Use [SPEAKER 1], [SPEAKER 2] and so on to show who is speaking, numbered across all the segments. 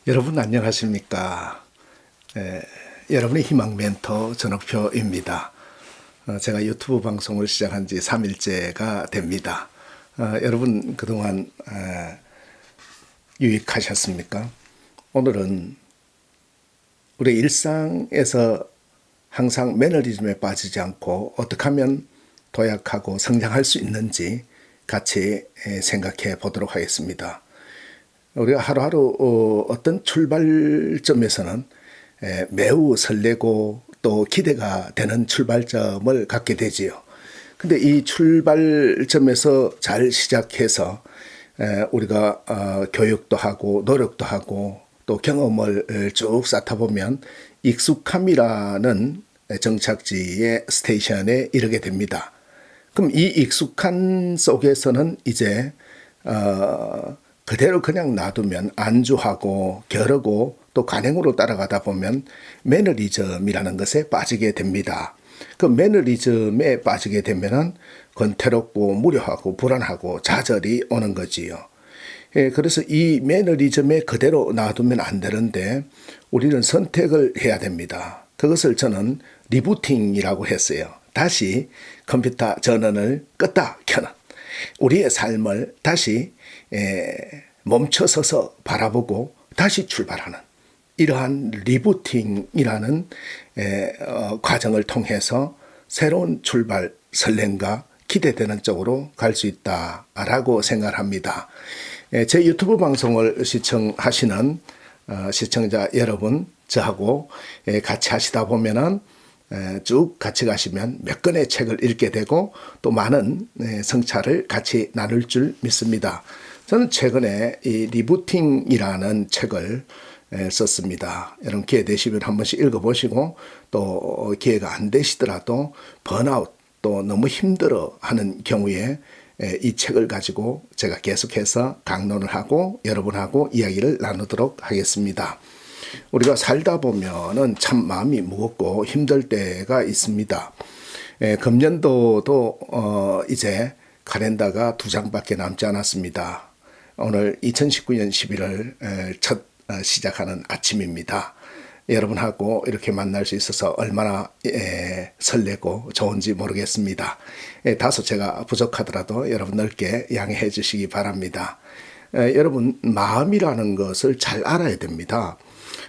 [SPEAKER 1] 여러분 안녕하십니까? 여러분의 희망 멘토 전옥표입니다. 제가 유튜브 방송을 시작한 지 3일째가 됩니다. 여러분 그동안 유익하셨습니까? 오늘은 우리 일상에서 항상 매너리즘에 빠지지 않고 어떻게 하면 도약하고 성장할 수 있는지 같이 생각해 보도록 하겠습니다. 우리가 하루하루 어떤 출발점에서는 매우 설레고 또 기대가 되는 출발점을 갖게 되지요. 근데 이 출발점에서 잘 시작해서 우리가 교육도 하고 노력도 하고 또 경험을 쭉 쌓다 보면 익숙함이라는 정착지의 스테이션에 이르게 됩니다. 그럼 이 익숙한 속에서는 이제 그대로 그냥 놔두면 안주하고 겨루고 또 관행으로 따라가다 보면 매너리즘이라는 것에 빠지게 됩니다. 그 매너리즘에 빠지게 되면은 권태롭고 무료하고 불안하고 좌절이 오는 거지요. 그래서 이 매너리즘에 그대로 놔두면 안 되는데 우리는 선택을 해야 됩니다. 그것을 저는 리부팅이라고 했어요. 다시 컴퓨터 전원을 껐다 켜는 우리의 삶을 다시 멈춰서서 바라보고 다시 출발하는 이러한 리부팅이라는 과정을 통해서 새로운 출발, 설렘과 기대되는 쪽으로 갈 수 있다라고 생각을 합니다. 제 유튜브 방송을 시청하시는 시청자 여러분, 저하고 같이 하시다 보면은 쭉 같이 가시면 몇 권의 책을 읽게 되고 또 많은 성찰을 같이 나눌 줄 믿습니다. 저는 최근에 이 리부팅이라는 책을 썼습니다. 여러분 기회 되시면 한 번씩 읽어보시고 또 기회가 안 되시더라도 번아웃 또 너무 힘들어 하는 경우에 이 책을 가지고 제가 계속해서 강론을 하고 여러분하고 이야기를 나누도록 하겠습니다. 우리가 살다 보면은 참 마음이 무겁고 힘들 때가 있습니다. 금년도도 이제 카렌더가 2장밖에 남지 않았습니다. 오늘 2019년 11월 첫 시작하는 아침입니다. 여러분하고 이렇게 만날 수 있어서 얼마나 설레고 좋은지 모르겠습니다. 다소 제가 부족하더라도 여러분 넓게 양해해 주시기 바랍니다. 여러분 마음이라는 것을 잘 알아야 됩니다.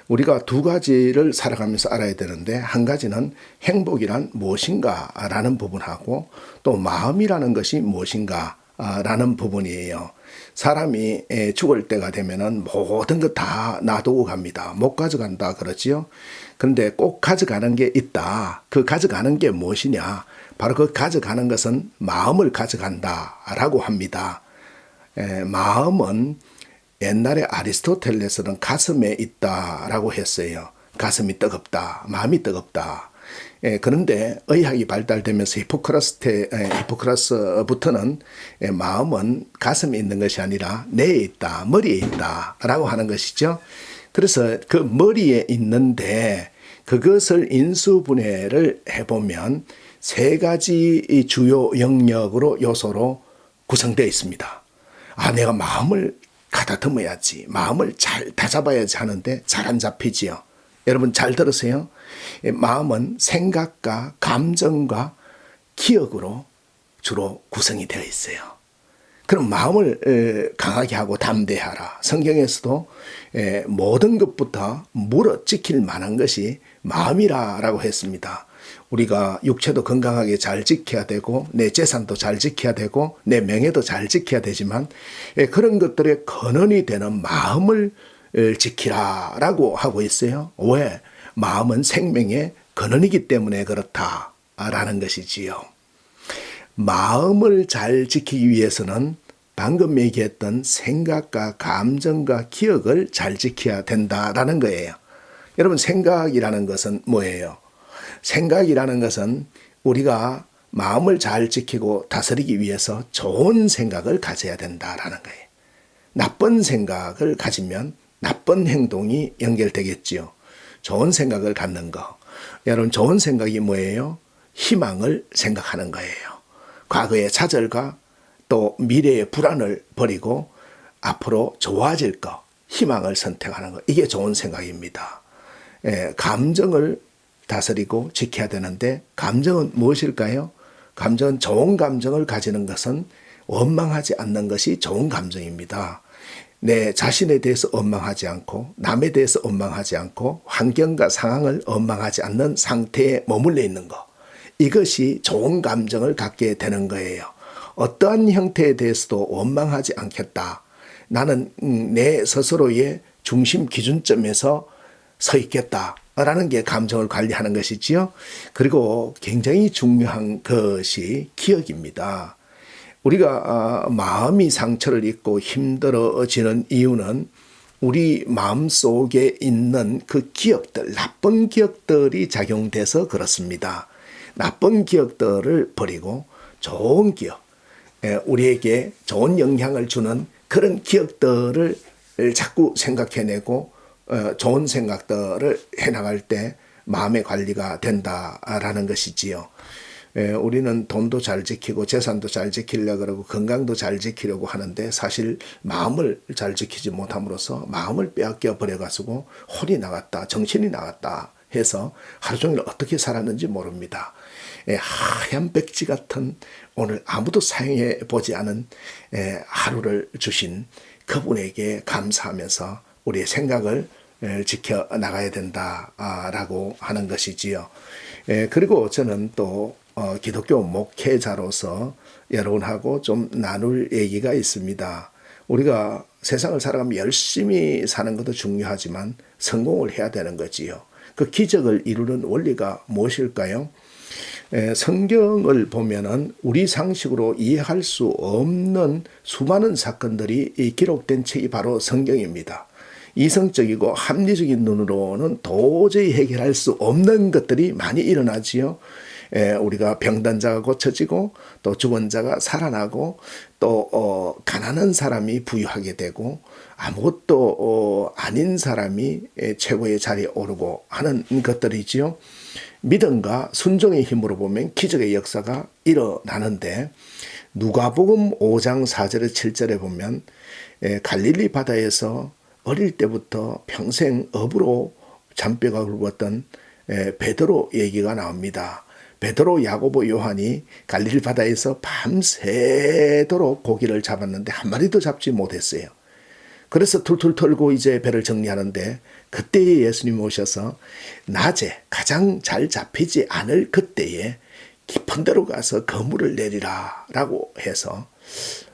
[SPEAKER 1] 우리가 두 가지를 살아가면서 알아야 되는데 한 가지는 행복이란 무엇인가 라는 부분하고 또 마음이라는 것이 무엇인가 라는 부분이에요. 사람이 죽을 때가 되면은 모든 것 다 놔두고 갑니다. 못 가져간다 그러지요. 그런데 꼭 가져가는 게 있다. 그 가져가는 게 무엇이냐? 바로 그 가져가는 것은 마음을 가져간다라고 합니다. 마음은 옛날에 아리스토텔레스는 가슴에 있다라고 했어요. 가슴이 뜨겁다, 마음이 뜨겁다. 그런데 의학이 발달되면서 히포크라스부터는 마음은 가슴에 있는 것이 아니라 뇌에 있다, 머리에 있다라고 하는 것이죠. 그래서 그 머리에 있는데 그것을 인수분해를 해보면 세 가지 주요 영역으로 요소로 구성되어 있습니다. 내가 마음을 가다듬어야지, 마음을 잘 다잡아야지 하는데 잘 안 잡히지요. 여러분 잘 들으세요. 마음은 생각과 감정과 기억으로 주로 구성이 되어 있어요. 그럼 마음을 강하게 하고 담대하라. 성경에서도 모든 것부터 물어 지킬 만한 것이 마음이라고 했습니다. 우리가 육체도 건강하게 잘 지켜야 되고 내 재산도 잘 지켜야 되고 내 명예도 잘 지켜야 되지만 그런 것들의 근원이 되는 마음을 지키라라고 하고 있어요. 왜? 마음은 생명의 근원이기 때문에 그렇다라는 것이지요. 마음을 잘 지키기 위해서는 방금 얘기했던 생각과 감정과 기억을 잘 지켜야 된다라는 거예요. 여러분 생각이라는 것은 뭐예요? 생각이라는 것은 우리가 마음을 잘 지키고 다스리기 위해서 좋은 생각을 가져야 된다라는 거예요. 나쁜 생각을 가지면 나쁜 행동이 연결되겠지요. 좋은 생각을 갖는 거. 여러분 좋은 생각이 뭐예요? 희망을 생각하는 거예요. 과거의 좌절과 또 미래의 불안을 버리고 앞으로 좋아질 거, 희망을 선택하는 것, 이게 좋은 생각입니다. 감정을 다스리고 지켜야 되는데 감정은 무엇일까요? 감정은 좋은 감정을 가지는 것은 원망하지 않는 것이 좋은 감정입니다. 내 자신에 대해서 원망하지 않고 남에 대해서 원망하지 않고 환경과 상황을 원망하지 않는 상태에 머물러 있는 것, 이것이 좋은 감정을 갖게 되는 거예요. 어떠한 형태에 대해서도 원망하지 않겠다. 나는 내 스스로의 중심 기준점에서 서 있겠다라는 게 감정을 관리하는 것이지요. 그리고 굉장히 중요한 것이 기억입니다. 우리가 마음이 상처를 입고 힘들어지는 이유는 우리 마음속에 있는 그 기억들, 나쁜 기억들이 작용돼서 그렇습니다. 나쁜 기억들을 버리고 좋은 기억, 우리에게 좋은 영향을 주는 그런 기억들을 자꾸 생각해내고 좋은 생각들을 해나갈 때 마음의 관리가 된다라는 것이지요. 우리는 돈도 잘 지키고 재산도 잘 지키려고 그러고 건강도 잘 지키려고 하는데 사실 마음을 잘 지키지 못함으로써 마음을 빼앗겨 버려가지고 혼이 나갔다, 정신이 나갔다 해서 하루 종일 어떻게 살았는지 모릅니다. 하얀 백지 같은 오늘 아무도 사용해 보지 않은 하루를 주신 그분에게 감사하면서 우리의 생각을 지켜나가야 된다라고 하는 것이지요. 그리고 저는 또 기독교 목회자로서 여러분하고 좀 나눌 얘기가 있습니다. 우리가 세상을 살아가면 열심히 사는 것도 중요하지만 성공을 해야 되는 거지요. 그 기적을 이루는 원리가 무엇일까요? 성경을 보면은 우리 상식으로 이해할 수 없는 수많은 사건들이 기록된 책이 바로 성경입니다. 이성적이고 합리적인 눈으로는 도저히 해결할 수 없는 것들이 많이 일어나지요. 우리가 병든 자가 고쳐지고 또 죽은 자가 살아나고 또 가난한 사람이 부유하게 되고 아무것도 아닌 사람이 최고의 자리에 오르고 하는 것들이지요. 믿음과 순종의 힘으로 보면 기적의 역사가 일어나는데 누가복음 5장 4절에 7절에 보면 갈릴리 바다에서 어릴 때부터 평생 업으로 잔뼈가 굵었던 베드로 얘기가 나옵니다. 베드로, 야고보, 요한이 갈릴리 바다에서 밤새도록 고기를 잡았는데 한 마리도 잡지 못했어요. 그래서 툴툴 털고 이제 배를 정리하는데 그때에 예수님이 오셔서 낮에 가장 잘 잡히지 않을 그때에 깊은 데로 가서 그물을 내리라 라고 해서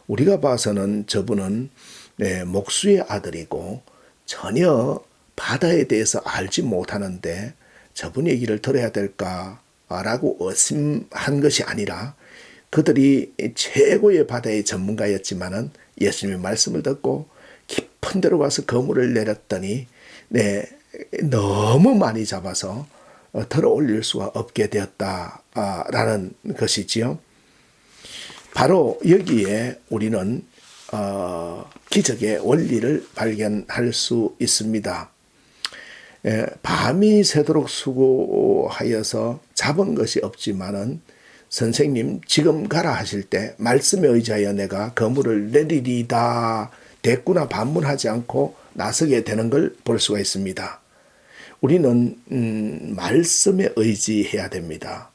[SPEAKER 1] 우리가 봐서는 저분은 목수의 아들이고 전혀 바다에 대해서 알지 못하는데 저분 얘기를 들어야 될까라고 의심한 것이 아니라 그들이 최고의 바다의 전문가였지만은 예수님의 말씀을 듣고 깊은 데로 가서 그물을 내렸더니 너무 많이 잡아서 들어 올릴 수가 없게 되었다라는 것이지요. 바로 여기에 우리는 기적의 원리를 발견할 수 있습니다. 밤이 새도록 수고하여서 잡은 것이 없지만은 선생님 지금 가라 하실 때 말씀에 의지하여 내가 그물을 내리리다 됐구나 반문하지 않고 나서게 되는 걸 볼 수가 있습니다. 우리는 말씀에 의지해야 됩니다.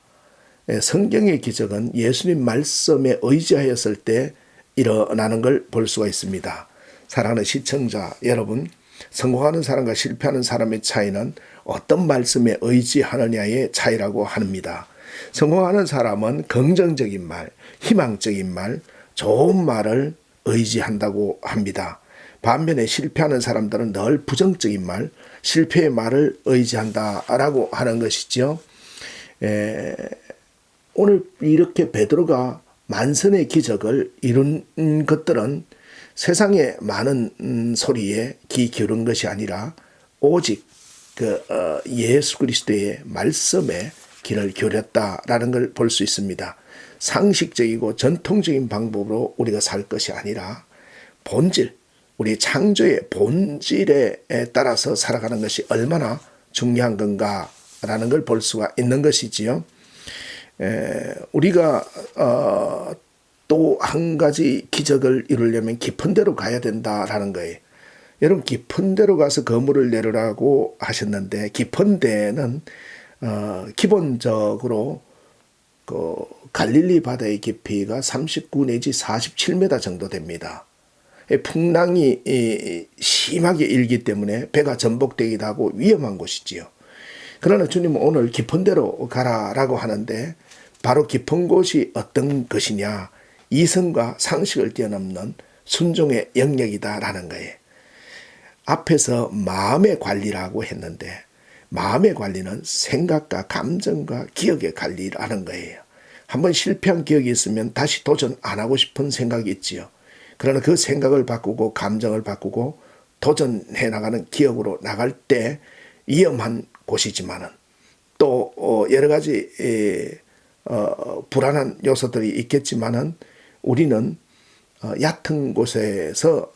[SPEAKER 1] 성경의 기적은 예수님 말씀에 의지하였을 때 일어나는 걸 볼 수가 있습니다. 사랑하는 시청자 여러분, 성공하는 사람과 실패하는 사람의 차이는 어떤 말씀에 의지하느냐의 차이라고 합니다. 성공하는 사람은 긍정적인 말, 희망적인 말, 좋은 말을 의지한다고 합니다. 반면에 실패하는 사람들은 늘 부정적인 말, 실패의 말을 의지한다라고 하는 것이죠. 오늘 이렇게 베드로가 만선의 기적을 이룬 것들은 세상의 많은 소리에 귀 기울인 것이 아니라 오직 예수 그리스도의 말씀에 귀를 기울였다라는 걸 볼 수 있습니다. 상식적이고 전통적인 방법으로 우리가 살 것이 아니라 본질, 우리 창조의 본질에 따라서 살아가는 것이 얼마나 중요한 건가라는 걸 볼 수가 있는 것이지요. 우리가 또 한 가지 기적을 이루려면 깊은 데로 가야 된다라는 거예요. 여러분 깊은 데로 가서 그물을 내리라고 하셨는데 깊은 데는 기본적으로 그 갈릴리 바다의 깊이가 39 내지 47m 정도 됩니다. 풍랑이 심하게 일기 때문에 배가 전복되기도 하고 위험한 곳이지요. 그러나 주님은 오늘 깊은 데로 가라라고 하는데 바로 깊은 곳이 어떤 것이냐, 이성과 상식을 뛰어넘는 순종의 영역이다라는 거예요. 앞에서 마음의 관리라고 했는데 마음의 관리는 생각과 감정과 기억의 관리라는 거예요. 한번 실패한 기억이 있으면 다시 도전 안 하고 싶은 생각이 있지요. 그러나 그 생각을 바꾸고 감정을 바꾸고 도전해 나가는 기억으로 나갈 때 위험한 곳이지만은 또 여러 가지 불안한 요소들이 있겠지만은 우리는 얕은 곳에서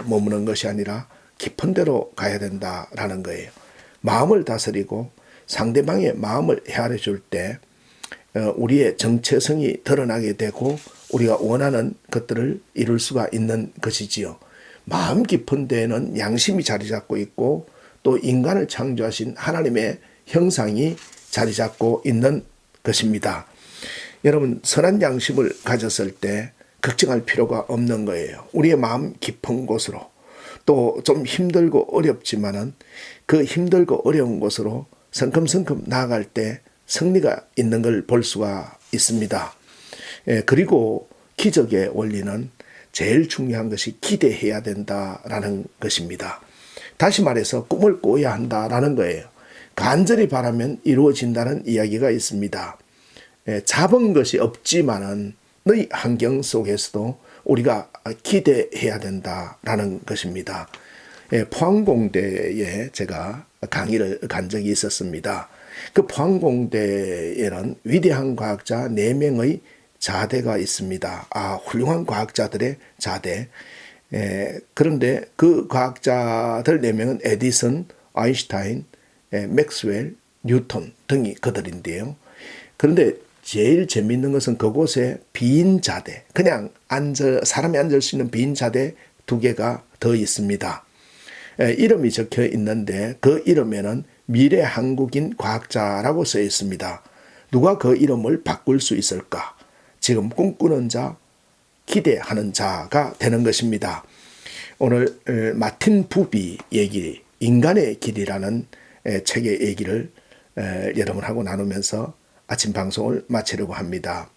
[SPEAKER 1] 머무는 것이 아니라 깊은 데로 가야 된다라는 거예요. 마음을 다스리고 상대방의 마음을 헤아려 줄 때 우리의 정체성이 드러나게 되고 우리가 원하는 것들을 이룰 수가 있는 것이지요. 마음 깊은 데에는 양심이 자리 잡고 있고 또 인간을 창조하신 하나님의 형상이 자리 잡고 있는 것입니다. 여러분, 선한 양심을 가졌을 때 걱정할 필요가 없는 거예요. 우리의 마음 깊은 곳으로 또 좀 힘들고 어렵지만은 그 힘들고 어려운 곳으로 성큼성큼 나아갈 때 승리가 있는 걸 볼 수가 있습니다. 그리고 기적의 원리는 제일 중요한 것이 기대해야 된다라는 것입니다. 다시 말해서 꿈을 꿔야 한다라는 거예요. 간절히 바라면 이루어진다는 이야기가 있습니다. 잡은 것이 없지만은 너희 환경 속에서도 우리가 기대해야 된다라는 것입니다. 포항공대에 제가 강의를 간 적이 있었습니다. 그 포항공대에는 위대한 과학자 4명의 자대가 있습니다. 훌륭한 과학자들의 자대. 그런데 그 과학자들 4명은 에디슨, 아인슈타인, 맥스웰, 뉴턴 등이 그들인데요. 그런데 제일 재미있는 것은 그곳에 빈 자대, 그냥 사람이 앉을 수 있는 빈 자대 2개가 더 있습니다. 이름이 적혀 있는데 그 이름에는 미래 한국인 과학자라고 써 있습니다. 누가 그 이름을 바꿀 수 있을까? 지금 꿈꾸는 자, 기대하는 자가 되는 것입니다. 오늘 마틴 부비 얘기, 인간의 길이라는 책의 얘기를 여러분하고 나누면서 아침 방송을 마치려고 합니다.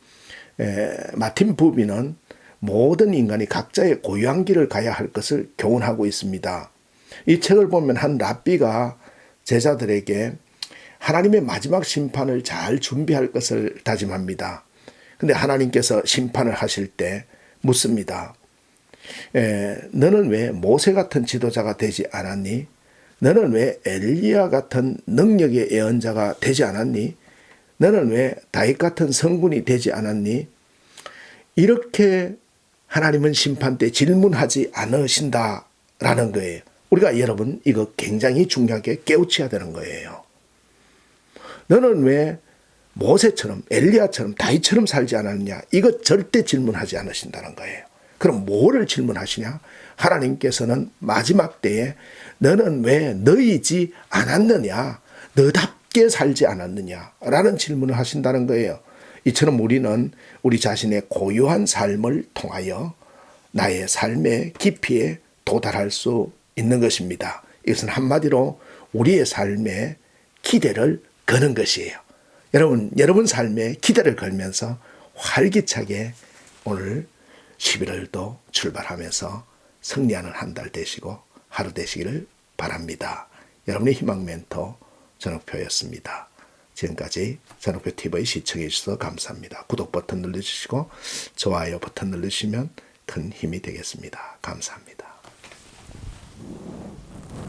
[SPEAKER 1] 마틴 부비는 모든 인간이 각자의 고유한 길을 가야 할 것을 교훈하고 있습니다. 이 책을 보면 한 랍비가 제자들에게 하나님의 마지막 심판을 잘 준비할 것을 다짐합니다. 근데 하나님께서 심판을 하실 때 묻습니다. 너는 왜 모세 같은 지도자가 되지 않았니? 너는 왜 엘리야 같은 능력의 예언자가 되지 않았니? 너는 왜 다윗 같은 성군이 되지 않았니? 이렇게 하나님은 심판 때 질문하지 않으신다라는 거예요. 우리가 여러분 이거 굉장히 중요하게 깨우쳐야 되는 거예요. 너는 왜 모세처럼 엘리야처럼 다윗처럼 살지 않았냐? 이거 절대 질문하지 않으신다는 거예요. 그럼 뭐를 질문하시냐? 하나님께서는 마지막 때에 너는 왜 너이지 않았느냐? 너답게 살지 않았느냐? 라는 질문을 하신다는 거예요. 이처럼 우리는 우리 자신의 고유한 삶을 통하여 나의 삶의 깊이에 도달할 수 있는 것입니다. 이것은 한마디로 우리의 삶에 기대를 거는 것이에요. 여러분 삶에 기대를 걸면서 활기차게 오늘 11월도 출발하면서 승리하는 한 달 되시고 하루 되시기를 바랍니다. 여러분의 희망 멘토 전옥표였습니다. 지금까지 전옥표TV 시청해 주셔서 감사합니다. 구독 버튼 눌러주시고 좋아요 버튼 눌러주시면 큰 힘이 되겠습니다. 감사합니다.